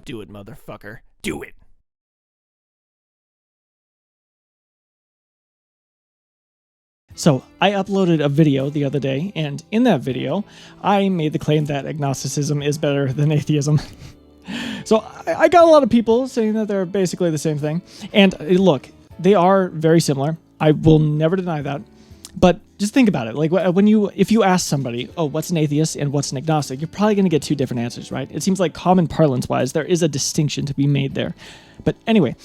Do it, motherfucker. Do it. So I uploaded a video the other day, and in that video, I made the claim that agnosticism is better than atheism. So I got a lot of people saying that they're basically the same thing. And look, they are very similar. I will never deny that. But just think about it. Like if you ask somebody, oh, what's an atheist and what's an agnostic, you're probably going to get two different answers, right? It seems like common parlance-wise, there is a distinction to be made there. But anyway,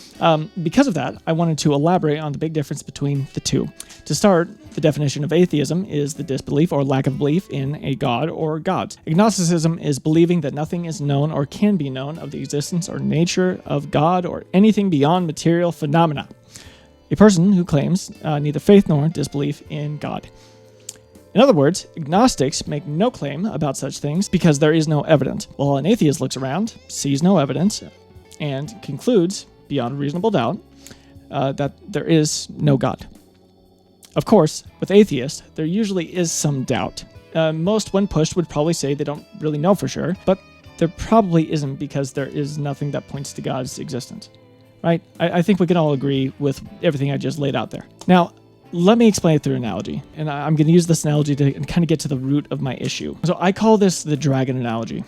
because of that, I wanted to elaborate on the big difference between the two. To start, the definition of atheism is the disbelief or lack of belief in a god or gods. Agnosticism is believing that nothing is known or can be known of the existence or nature of God or anything beyond material phenomena. A person who claims neither faith nor disbelief in God. In other words, agnostics make no claim about such things because there is no evidence, while an atheist looks around, sees no evidence, and concludes, beyond reasonable doubt, that there is no God. Of course, with atheists, there usually is some doubt. Most, when pushed, would probably say they don't really know for sure, but there probably isn't because there is nothing that points to God's existence. Right? I think we can all agree with everything I just laid out there. Now, let me explain it through an analogy. And I'm going to use this analogy to kind of get to the root of my issue. So I call this the dragon analogy.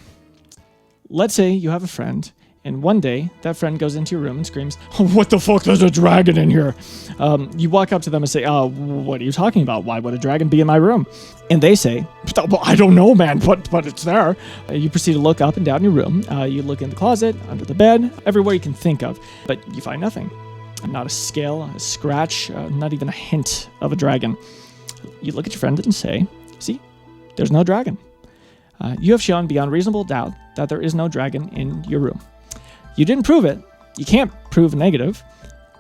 Let's say you have a friend, and one day that friend goes into your room and screams, oh, what the fuck, there's a dragon in here. You walk up to them and say, what are you talking about? Why would a dragon be in my room? And they say, I don't know, man, but it's there. You proceed to look up and down your room. You look in the closet, under the bed, everywhere you can think of, but you find nothing. Not a scale, a scratch, not even a hint of a dragon. You look at your friend and say, see, there's no dragon. You have shown beyond reasonable doubt that there is no dragon in your room. You didn't prove it. You can't prove negative,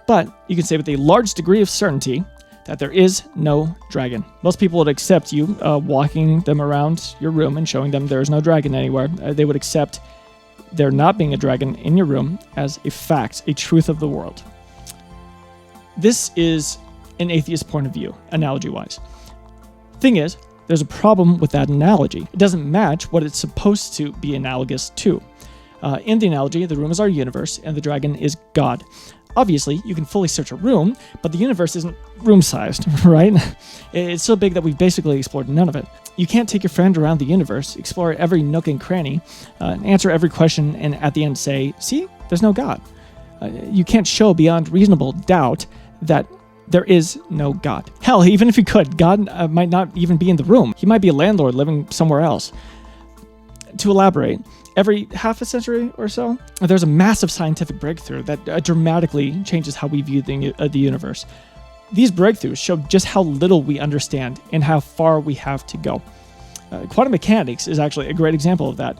but you can say with a large degree of certainty that there is no dragon. Most people would accept you walking them around your room and showing them there is no dragon anywhere. They would accept there not being a dragon in your room as a fact, a truth of the world. This is an atheist point of view, analogy-wise. Thing is, there's a problem with that analogy. It doesn't match what it's supposed to be analogous to. In the analogy, the room is our universe, and the dragon is God. Obviously, you can fully search a room, but the universe isn't room-sized, right? It's so big that we've basically explored none of it. You can't take your friend around the universe, explore every nook and cranny, answer every question, and at the end say, see, there's no God. You can't show beyond reasonable doubt that there is no God. Hell, even if you could, God might not even be in the room. He might be a landlord living somewhere else. To elaborate, every half a century or so, there's a massive scientific breakthrough that dramatically changes how we view the universe. These breakthroughs show just how little we understand and how far we have to go. Quantum mechanics is actually a great example of that.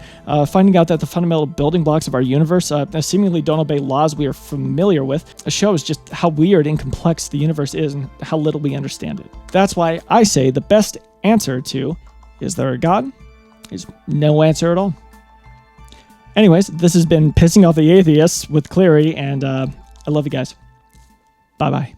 Finding out that the fundamental building blocks of our universe seemingly don't obey laws we are familiar with shows just how weird and complex the universe is and how little we understand it. That's why I say the best answer to, is there a God? Is no answer at all. Anyways, this has been Pissing Off the Atheists with Cleary, and I love you guys. Bye-bye.